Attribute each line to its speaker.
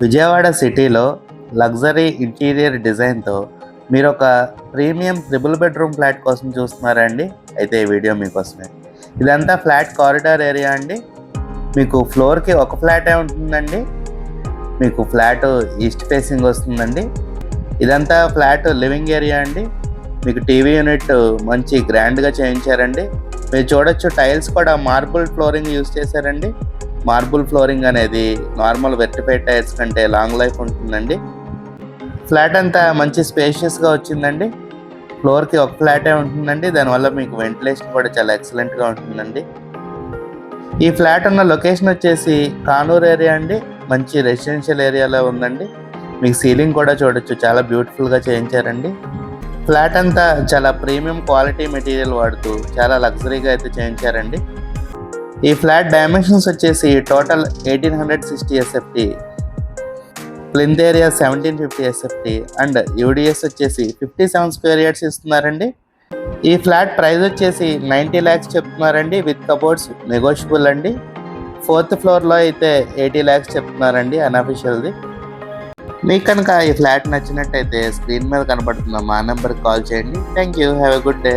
Speaker 1: విజయవాడ సిటీలో luxury interior డిజైన్తో మీరు ఒక ప్రీమియం ట్రిపుల్ బెడ్రూమ్ ఫ్లాట్ కోసం చూస్తున్నారా అండి? అయితే ఈ వీడియో మీకోసమే. ఇదంతా ఫ్లాట్ కారిడార్ ఏరియా అండి. మీకు ఫ్లోర్కి ఒక ఫ్లాటే ఉంటుందండి. మీకు ఫ్లాట్ ఈస్ట్ ఫేసింగ్ వస్తుందండి. ఇదంతా ఫ్లాట్ లివింగ్ ఏరియా అండి. మీకు టీవీ యూనిట్ మంచి గ్రాండ్గా చేయించారండి. మీరు చూడొచ్చు, టైల్స్ కూడా మార్బుల్ ఫ్లోరింగ్ యూజ్ చేశారండి. మార్బుల్ ఫ్లోరింగ్ అనేది నార్మల్ వెర్టిఫైడ్ టైల్స్ కంటే లాంగ్ లైఫ్ ఉంటుందండి. ఫ్లాట్ అంతా మంచి స్పేషియస్గా వచ్చిందండి. ఫ్లోర్కి ఒక ఫ్లాటే ఉంటుందండి. దానివల్ల మీకు వెంటిలేషన్ కూడా చాలా ఎక్సలెంట్గా ఉంటుందండి. ఈ ఫ్లాట్ ఉన్న లొకేషన్ వచ్చేసి కానూరు ఏరియా అండి. మంచి రెసిడెన్షియల్ ఏరియాలో ఉందండి. మీకు సీలింగ్ కూడా చూడొచ్చు, చాలా బ్యూటిఫుల్గా చేయించారండి. ఫ్లాట్ అంతా చాలా ప్రీమియం క్వాలిటీ మెటీరియల్ వాడుతూ చాలా లగ్జరీగా అయితే చేయించారండి. ఈ ఫ్లాట్ డైమెన్షన్స్ వచ్చేసి total 1860 SFT, plinth area 1750 SFT and UDS వచ్చేసి 57 స్క్వేర్ యార్డ్స్ ఇస్తున్నారండి. ఈ ఫ్లాట్ ప్రైస్ వచ్చేసి 90 lakhs చెప్తున్నారండి. విత్ కబోర్డ్స్ నెగోషియబుల్ అండి. 4th ఫ్లోర్లో అయితే 80 lakhs చెప్తున్నారండి అన్అఫిషియల్ది. మీకు కనుక ఈ ఫ్లాట్ నచ్చినట్టయితే స్క్రీన్ మీద కనపడుతున్న మా నెంబర్కి కాల్ చేయండి. Thank you. Have a good day.